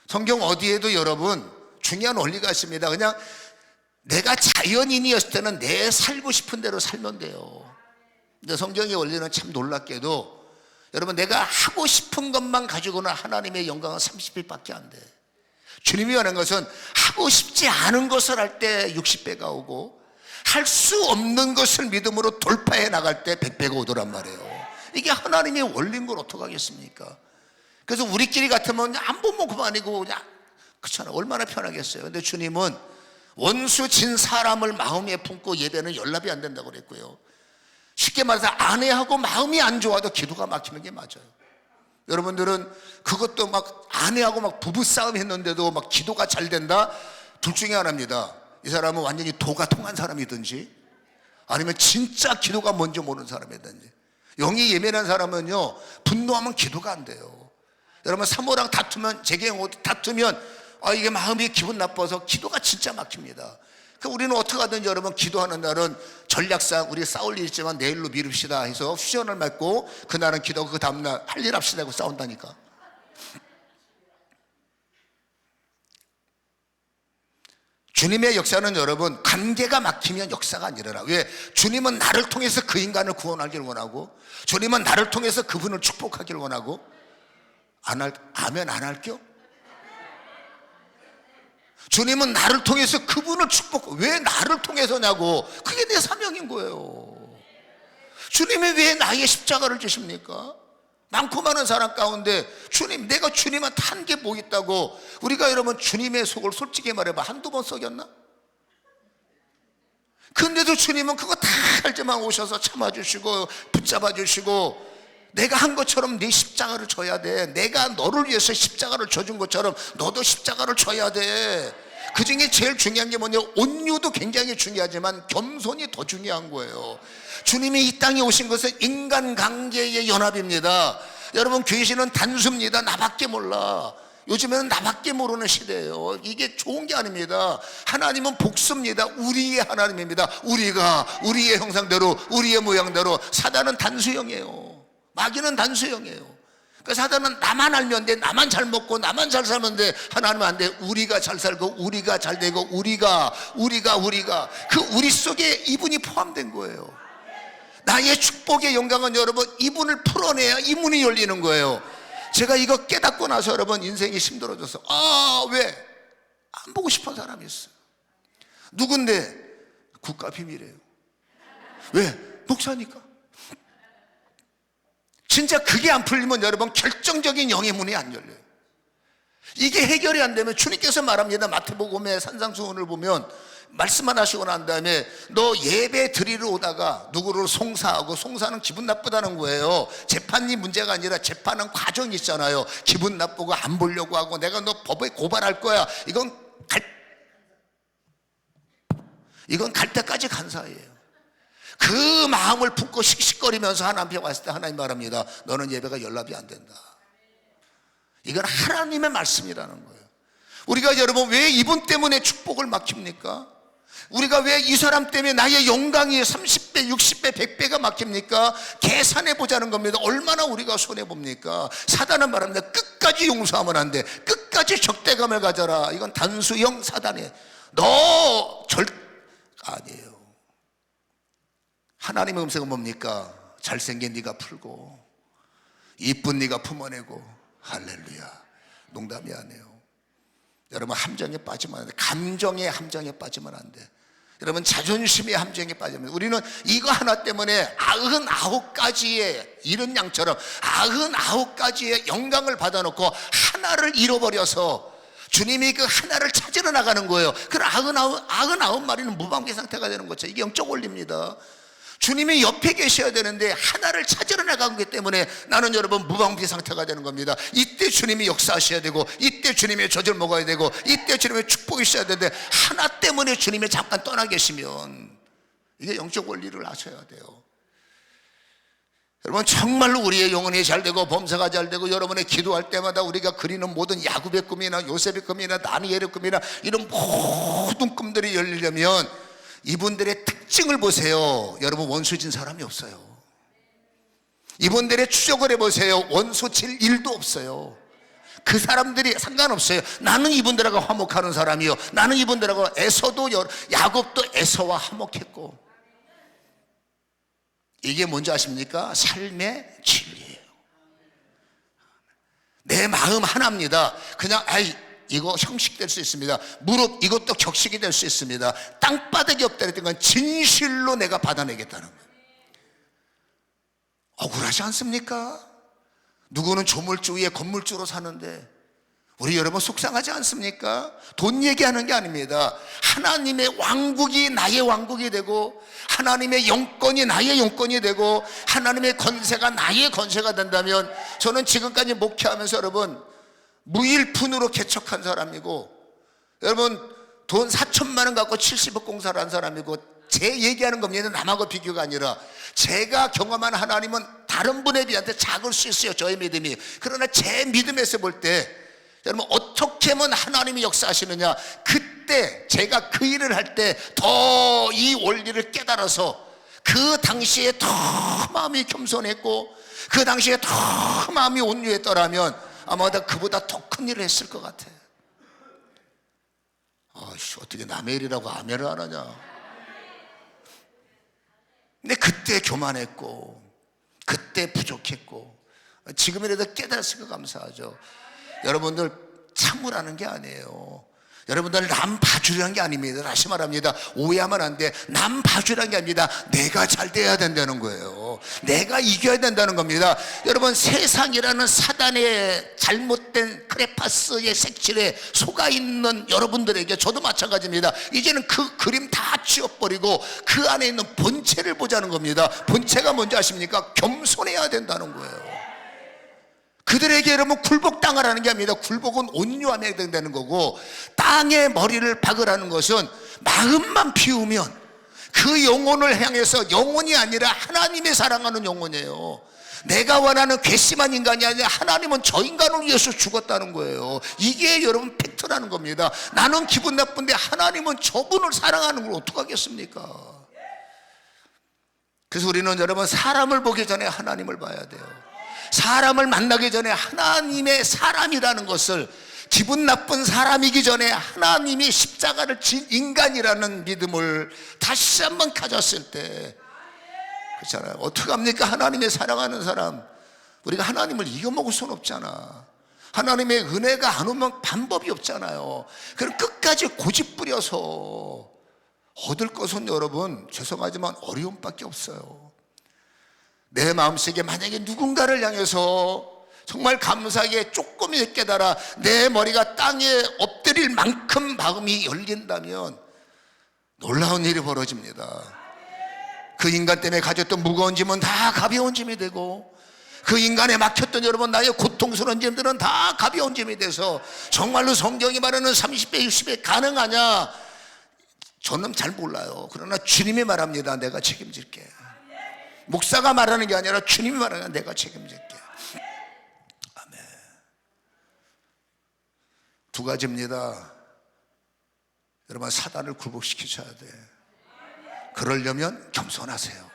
성경 어디에도 여러분 중요한 원리가 있습니다. 그냥 내가 자연인이었을 때는 내 살고 싶은 대로 살면 돼요. 근데 성경의 원리는 참 놀랍게도 여러분 내가 하고 싶은 것만 가지고는 하나님의 영광은 30배밖에 안 돼. 주님이 원하는 것은 하고 싶지 않은 것을 할 때 60배가 오고, 할 수 없는 것을 믿음으로 돌파해 나갈 때 100배가 오더란 말이에요. 이게 하나님의 원리인 걸 어떡하겠습니까? 그래서 우리끼리 같으면 안 보면 그만이고 그냥 그렇잖아. 얼마나 편하겠어요. 근데 주님은 원수 진 사람을 마음에 품고 예배는 연락이 안 된다고 그랬고요. 쉽게 말해서 아내하고 마음이 안 좋아도 기도가 막히는 게 맞아요. 여러분들은 그것도 막 아내하고 막 부부싸움 했는데도 막 기도가 잘 된다? 둘 중에 하나입니다. 이 사람은 완전히 도가 통한 사람이든지, 아니면 진짜 기도가 뭔지 모르는 사람이든지. 영이 예민한 사람은요, 분노하면 기도가 안 돼요. 여러분 사모랑 다투면, 제 경우 다투면 이게 마음이 기분 나빠서 기도가 진짜 막힙니다. 그러니까 우리는 어떻게 하든지 여러분 기도하는 날은 전략상 우리 싸울 일 있지만 내일로 미룹시다 해서 휴전을 맺고, 그날은 기도하고 그 다음날 할 일 합시다 하고 싸운다니까. 주님의 역사는 여러분 관계가 막히면 역사가 안 일어나. 왜? 주님은 나를 통해서 그 인간을 구원하길 원하고, 주님은 나를 통해서 그분을 축복하길 원하고. 아멘 안 할게요? 주님은 나를 통해서 그분을 왜 나를 통해서냐고. 그게 내 사명인 거예요. 주님이 왜 나의 십자가를 지십니까? 많고 많은 사람 가운데 내가 주님한테 한 게 뭐 있다고. 우리가 여러분 주님의 속을 솔직히 말해봐 한두 번 썩였나? 근데도 주님은 그거 다 알지만 오셔서 참아주시고 붙잡아 주시고, 내가 한 것처럼 네 십자가를 져야 돼. 내가 너를 위해서 십자가를 져준 것처럼 너도 십자가를 져야 돼. 그 중에 제일 중요한 게 뭐냐? 온유도 굉장히 중요하지만 겸손이 더 중요한 거예요. 주님이 이 땅에 오신 것은 인간관계의 연합입니다. 여러분 귀신은 단수입니다. 나밖에 몰라. 요즘에는 나밖에 모르는 시대예요. 이게 좋은 게 아닙니다. 하나님은 복수입니다. 우리의 하나님입니다. 우리가 우리의 형상대로 우리의 모양대로. 사단은 단수형이에요. 마귀는 단수형이에요. 그 사단은 나만 알면 돼, 나만 잘 먹고 나만 잘 살면 돼. 하나님은 안 돼. 우리가 잘 살고 우리가 잘 되고 우리가 그 우리 속에 이분이 포함된 거예요. 나의 축복의 영광은 여러분 이분을 풀어내야 이 문이 열리는 거예요. 제가 이거 깨닫고 나서 여러분 인생이 힘들어져서 왜? 안 보고 싶은 사람이 있어요. 누군데? 국가 비밀이에요. 왜? 목사니까. 진짜 그게 안 풀리면 여러분 결정적인 영의 문이 안 열려요. 이게 해결이 안 되면 주님께서 말합니다. 마태복음의 산상수훈을 보면 말씀만 하시고 난 다음에 너 예배 드리러 오다가 누구를 송사하고, 송사는 기분 나쁘다는 거예요. 재판이 문제가 아니라 재판은 과정이 있잖아요. 기분 나쁘고 안 보려고 하고 내가 너 법에 고발할 거야. 이건 갈 때까지 간 사이에요. 그 마음을 품고 씩씩거리면서 하나님 앞에 왔을 때 하나님 말합니다. 너는 예배가 연락이 안 된다. 이건 하나님의 말씀이라는 거예요. 우리가 여러분 왜 이분 때문에 축복을 막힙니까? 우리가 왜 이 사람 때문에 나의 영광이 30배, 60배, 100배가 막힙니까? 계산해 보자는 겁니다. 얼마나 우리가 손해봅니까? 사단은 말합니다. 끝까지 용서하면 안 돼. 끝까지 적대감을 가져라. 이건 단수형 사단이에요. 아니에요. 하나님의 음성은 뭡니까? 잘생긴 네가 풀고 이쁜 네가 품어내고. 할렐루야. 농담이 아니에요. 여러분 함정에 빠지면 안 돼. 감정의 함정에 빠지면 안 돼. 여러분 자존심의 함정에 빠지면, 우리는 이거 하나 때문에 99가지의 이른 양처럼 99가지의 영광을 받아놓고 하나를 잃어버려서 주님이 그 하나를 찾으러 나가는 거예요. 그 99마리는 무방비 상태가 되는 거죠. 이게 영적 원리입니다. 주님이 옆에 계셔야 되는데 하나를 찾으러 나간 거기 때문에 나는 여러분 무방비 상태가 되는 겁니다. 이때 주님이 역사하셔야 되고, 이때 주님의 젖을 먹어야 되고, 이때 주님의 축복이 있어야 되는데 하나 때문에 주님이 잠깐 떠나 계시면 이게 영적 원리를 아셔야 돼요. 여러분, 정말로 우리의 영혼이 잘 되고 범사가 잘 되고 여러분의 기도할 때마다 우리가 그리는 모든 야곱의 꿈이나 요셉의 꿈이나 다니엘의 꿈이나 이런 모든 꿈들이 열리려면 이분들의 특징을 보세요. 여러분, 원수진 사람이 없어요. 이분들의 추적을 해보세요. 원수 칠 일도 없어요. 그 사람들이 상관없어요. 나는 이분들하고 화목하는 사람이요, 나는 이분들하고 에서도 야곱도 에서와 화목했고. 이게 뭔지 아십니까? 삶의 진리예요. 내 마음 하나입니다. 그냥 이거 형식될 수 있습니다. 무릎 이것도 격식이 될 수 있습니다. 땅바닥이 없다는 건 진실로 내가 받아내겠다는 거예요. 억울하지 않습니까? 누구는 조물주 위에 건물주로 사는데 우리 여러분 속상하지 않습니까? 돈 얘기하는 게 아닙니다. 하나님의 왕국이 나의 왕국이 되고, 하나님의 영권이 나의 영권이 되고, 하나님의 건세가 나의 건세가 된다면, 저는 지금까지 목회하면서 여러분 무일푼으로 개척한 사람이고, 여러분 돈 4천만 원 갖고 70억 공사를 한 사람이고, 제 얘기하는 겁니다. 남하고 비교가 아니라 제가 경험한 하나님은 다른 분에 비한테 작을 수 있어요, 저의 믿음이. 그러나 제 믿음에서 볼 때 여러분 어떻게 하면 하나님이 역사하시느냐, 그때 제가 그 일을 할 때 더 이 원리를 깨달아서 그 당시에 더 마음이 겸손했고 그 당시에 더 마음이 온유했더라면 아마 나 그보다 더 큰 일을 했을 것 같아. 어떻게 남의 일이라고 아멘을 안 하냐. 근데 그때 교만했고 그때 부족했고 지금이라도 깨달았으니까 감사하죠. 여러분들 참으라는 게 아니에요. 여러분들 남 봐주려는 게 아닙니다. 다시 말합니다. 오해하면 안 돼. 남 봐주려는 게 아닙니다. 내가 잘 돼야 된다는 거예요. 내가 이겨야 된다는 겁니다. 여러분, 세상이라는 사단의 잘못된 크레파스의 색칠에 속아 있는 여러분들에게 저도 마찬가지입니다. 이제는 그 그림 다 지워버리고 그 안에 있는 본체를 보자는 겁니다. 본체가 뭔지 아십니까? 겸손해야 된다는 거예요. 그들에게 여러분 굴복당하라는 게 아닙니다. 굴복은 온유함에 된다는 거고, 땅에 머리를 박으라는 것은 마음만 피우면 그 영혼을 향해서, 영혼이 아니라 하나님의 사랑하는 영혼이에요. 내가 원하는 괘씸한 인간이 아니라 하나님은 저 인간을 위해서 죽었다는 거예요. 이게 여러분 팩트라는 겁니다. 나는 기분 나쁜데 하나님은 저분을 사랑하는 걸 어떡하겠습니까? 그래서 우리는 여러분 사람을 보기 전에 하나님을 봐야 돼요. 사람을 만나기 전에 하나님의 사람이라는 것을, 기분 나쁜 사람이기 전에 하나님이 십자가를 진 인간이라는 믿음을 다시 한번 가졌을 때, 그렇잖아요. 어떻게 합니까? 하나님의 사랑하는 사람, 우리가 하나님을 이겨먹을 수는 없잖아. 하나님의 은혜가 안 오면 방법이 없잖아요. 그럼 끝까지 고집부려서 얻을 것은 여러분 죄송하지만 어려움밖에 없어요. 내 마음속에 만약에 누군가를 향해서 정말 감사하게 조금씩 깨달아 내 머리가 땅에 엎드릴 만큼 마음이 열린다면 놀라운 일이 벌어집니다. 그 인간 때문에 가졌던 무거운 짐은 다 가벼운 짐이 되고, 그 인간에 막혔던 여러분 나의 고통스러운 짐들은 다 가벼운 짐이 돼서, 정말로 성경이 말하는 30배 60배 가능하냐? 저는 잘 몰라요. 그러나 주님이 말합니다. 내가 책임질게. 목사가 말하는 게 아니라 주님이 말하는, 내가 책임질게. 아멘. 두 가지입니다. 여러분, 사단을 굴복시키셔야 돼. 그러려면 겸손하세요.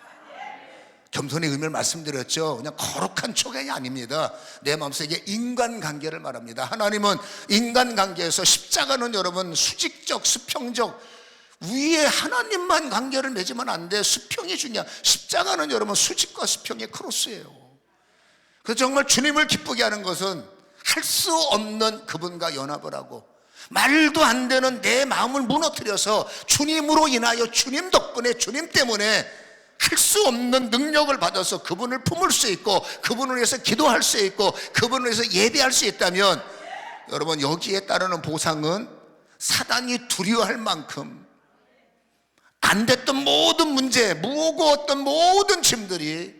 겸손의 의미를 말씀드렸죠. 그냥 거룩한 척이 아닙니다. 내 마음속에 인간관계를 말합니다. 하나님은 인간관계에서, 십자가는 여러분 수직적 수평적, 위에 하나님만 관계를 맺으면 안 돼. 수평이 중요한, 십자가는 여러분 수직과 수평의 크로스예요. 그래서 정말 주님을 기쁘게 하는 것은 할 수 없는 그분과 연합을 하고, 말도 안 되는 내 마음을 무너뜨려서 주님으로 인하여, 주님 덕분에, 주님 때문에 할 수 없는 능력을 받아서 그분을 품을 수 있고, 그분을 위해서 기도할 수 있고, 그분을 위해서 예배할 수 있다면, 여러분 여기에 따르는 보상은 사단이 두려워할 만큼 안 됐던 모든 문제, 무거웠던 모든 짐들이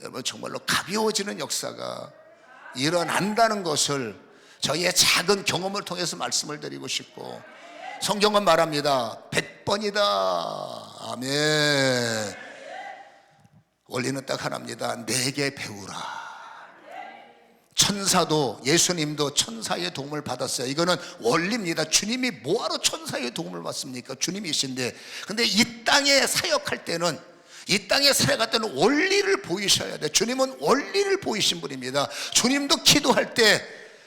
여러분 정말로 가벼워지는 역사가 일어난다는 것을 저희의 작은 경험을 통해서 말씀을 드리고 싶고, 성경은 말합니다. 100번이다. 아멘. 원리는 딱 하나입니다. 내게 배우라. 천사도, 예수님도 천사의 도움을 받았어요. 이거는 원리입니다. 주님이 뭐하러 천사의 도움을 받습니까? 주님이신데. 근데 이 땅에 사역할 때는, 이 땅에 살아갈 때는 원리를 보이셔야 돼. 주님은 원리를 보이신 분입니다. 주님도 기도할 때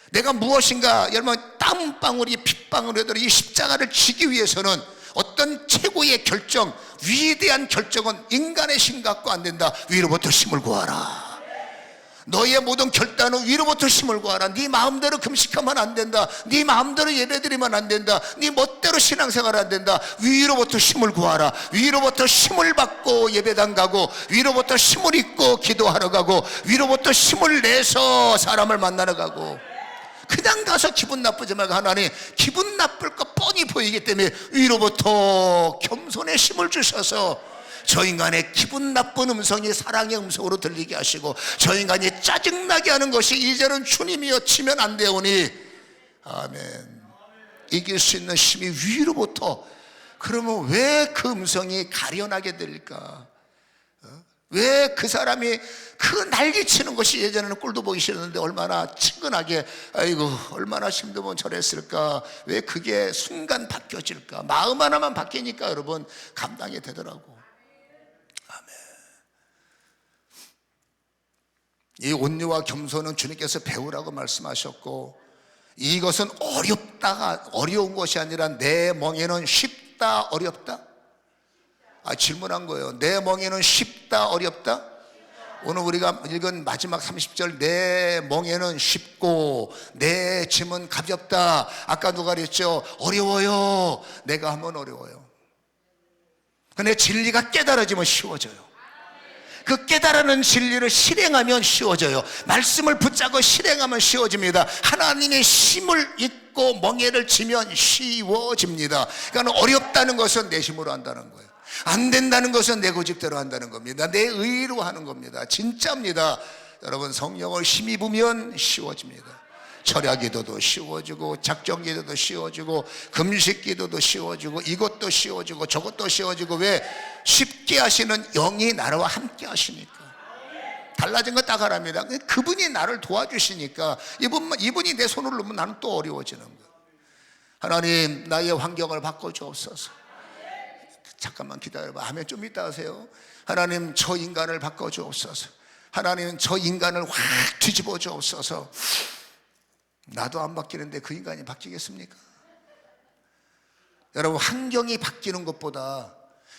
내가 무엇인가, 여러분 땀방울이 핏방울이더라도 이 십자가를 지기 위해서는 어떤 최고의 결정, 위대한 결정은 인간의 힘 갖고 안 된다. 위로부터 힘을 구하라. 너의 모든 결단은 위로부터 힘을 구하라. 네 마음대로 금식하면 안 된다. 네 마음대로 예배드리면 안 된다. 네 멋대로 신앙생활 안 된다. 위로부터 힘을 구하라. 위로부터 힘을 받고 예배당 가고, 위로부터 힘을 입고 기도하러 가고, 위로부터 힘을 내서 사람을 만나러 가고. 그냥 가서 기분 나쁘지 말고, 하나님 기분 나쁠 거 뻔히 보이기 때문에 위로부터 겸손의 힘을 주셔서 저 인간의 기분 나쁜 음성이 사랑의 음성으로 들리게 하시고, 저 인간이 짜증나게 하는 것이 이제는 주님이여 치면 안 되오니, 아멘. 이길 수 있는 힘이 위로부터. 그러면 왜 그 음성이 가련하게 들릴까? 왜 그 사람이 그 난리치는 것이 예전에는 꼴도 보기 싫었는데 얼마나 친근하게, 아이고 얼마나 힘들면 저랬을까? 왜 그게 순간 바뀌어질까? 마음 하나만 바뀌니까 여러분 감당이 되더라고. 이 온유와 겸손은 주님께서 배우라고 말씀하셨고, 이것은 어렵다가 어려운 것이 아니라 내 멍에는 쉽다 어렵다? 질문한 거예요. 내 멍에는 쉽다 어렵다? 오늘 우리가 읽은 마지막 30절, 내 멍에는 쉽고 내 짐은 가볍다. 아까 누가 그랬죠? 어려워요. 내가 하면 어려워요. 근데 진리가 깨달아지면 쉬워져요. 그 깨달아는 진리를 실행하면 쉬워져요. 말씀을 붙잡고 실행하면 쉬워집니다. 하나님의 힘을 입고 멍에를 지면 쉬워집니다. 그러니까 어렵다는 것은 내 힘으로 한다는 거예요. 안 된다는 것은 내 고집대로 한다는 겁니다. 내 의로 하는 겁니다. 진짜입니다. 여러분 성령을 힘입으면 쉬워집니다. 철야 기도도 쉬워지고, 작정 기도도 쉬워지고, 금식 기도도 쉬워지고, 이것도 쉬워지고 저것도 쉬워지고. 왜? 쉽게 하시는 영이 나와 함께 하시니까. 달라진 거 딱 하랍니다. 그분이 나를 도와주시니까, 이분이 내 손을 놓으면 나는 또 어려워지는 거예요. 하나님 나의 환경을 바꿔주옵소서. 잠깐만 기다려봐. 아멘. 좀 이따 하세요. 하나님 저 인간을 바꿔주옵소서. 하나님 저 인간을 확 뒤집어 주옵소서. 나도 안 바뀌는데 그 인간이 바뀌겠습니까? 여러분 환경이 바뀌는 것보다,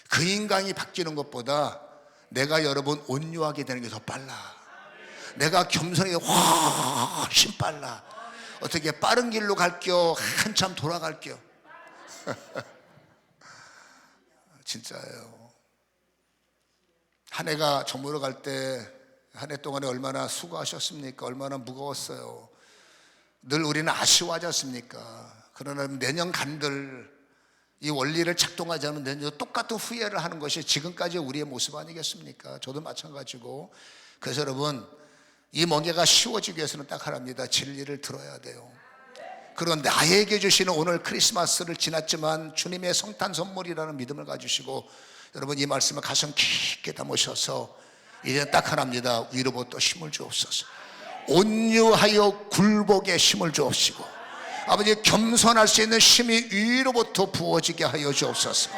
그 인간이 바뀌는 것보다 내가 여러분 온유하게 되는 게 더 빨라. 내가 겸손하게 훨씬 빨라. 어떻게 빠른 길로 갈게요? 한참 돌아갈게요. 진짜예요. 한 해가 저물어 갈 때 한 해 동안에 얼마나 수고하셨습니까? 얼마나 무거웠어요. 늘 우리는 아쉬워하지 않습니까? 그러나 내년 간들 이 원리를 작동하지 않으면 내년 똑같은 후회를 하는 것이 지금까지 우리의 모습 아니겠습니까? 저도 마찬가지고. 그래서 여러분 이 멍에가 쉬워지기 위해서는 딱 하나입니다. 진리를 들어야 돼요. 그런 나에게 주시는 오늘 크리스마스를 지났지만 주님의 성탄 선물이라는 믿음을 가지시고, 여러분 이 말씀을 가슴 깊게 담으셔서 이제 딱 하나입니다. 위로부터 힘을 주옵소서. 온유하여 굴복의 힘을 주옵시고, 아버지 겸손할 수 있는 힘이 위로부터 부어지게 하여 주옵소서.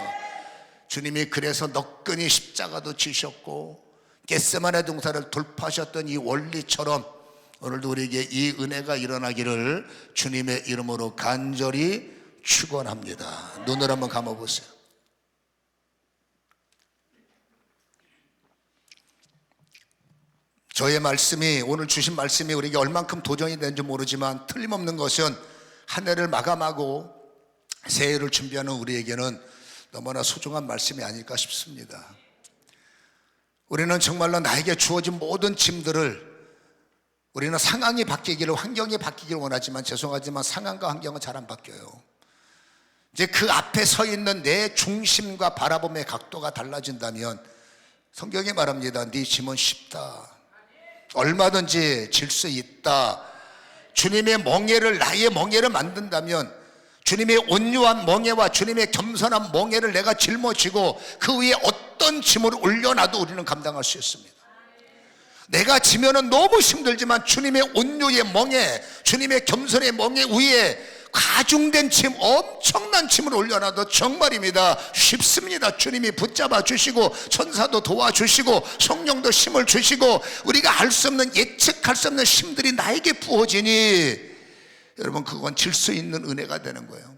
주님이 그래서 너끈히 십자가도 지셨고 겟세마네 동산을 돌파하셨던 이 원리처럼 오늘도 우리에게 이 은혜가 일어나기를 주님의 이름으로 간절히 축원합니다. 눈을 한번 감아보세요. 저의 말씀이, 오늘 주신 말씀이 우리에게 얼만큼 도전이 되는지 모르지만 틀림없는 것은 한 해를 마감하고 새해를 준비하는 우리에게는 너무나 소중한 말씀이 아닐까 싶습니다. 우리는 정말로 나에게 주어진 모든 짐들을, 우리는 상황이 바뀌기를, 환경이 바뀌기를 원하지만 죄송하지만 상황과 환경은 잘 안 바뀌어요. 이제 그 앞에 서 있는 내 중심과 바라봄의 각도가 달라진다면 성경이 말합니다. 네 짐은 쉽다. 얼마든지 질 수 있다. 주님의 멍에를 나의 멍에를 만든다면 주님의 온유한 멍에와 주님의 겸손한 멍에를 내가 짊어지고 그 위에 어떤 짐을 올려놔도 우리는 감당할 수 있습니다. 내가 지면은 너무 힘들지만 주님의 온유의 멍에, 주님의 겸손의 멍에 위에 가중된 짐, 엄청난 짐을 올려놔도 정말입니다, 쉽습니다. 주님이 붙잡아 주시고 천사도 도와주시고 성령도 힘을 주시고 우리가 알 수 없는, 예측할 수 없는 힘들이 나에게 부어지니 여러분, 그건 질 수 있는 은혜가 되는 거예요.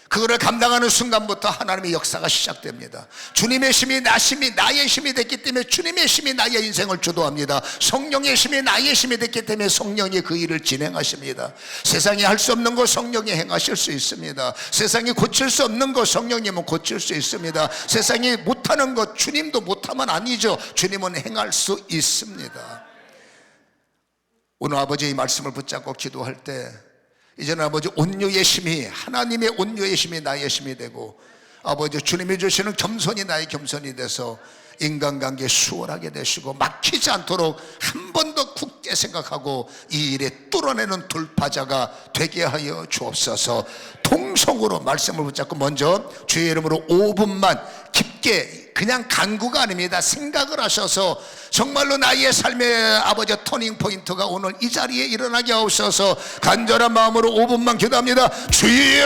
그거를 감당하는 순간부터 하나님의 역사가 시작됩니다. 주님의 힘이 나의 힘이 됐기 때문에 주님의 힘이 나의 인생을 주도합니다. 성령의 힘이 나의 힘이 됐기 때문에 성령이 그 일을 진행하십니다. 세상이 할 수 없는 것 성령이 행하실 수 있습니다. 세상이 고칠 수 없는 것 성령님은 고칠 수 있습니다. 세상이 못하는 것 주님도 못하면 아니죠. 주님은 행할 수 있습니다. 오늘 아버지의 말씀을 붙잡고 기도할 때 이제는 아버지 온유의 힘이, 하나님의 온유의 힘이 나의 힘이 되고 아버지 주님이 주시는 겸손이 나의 겸손이 돼서 인간관계 수월하게 되시고 막히지 않도록 한 번 더 굳게 생각하고 이 일에 뚫어내는 돌파자가 되게 하여 주옵소서. 통성으로 말씀을 붙잡고 먼저 주의 이름으로 5분만 깊게, 그냥 간구가 아닙니다, 생각을 하셔서 정말로 나의 삶의 아버지 터닝 포인트가 오늘 이 자리에 일어나게 하옵소서. 간절한 마음으로 5분만 기도합니다. 주여!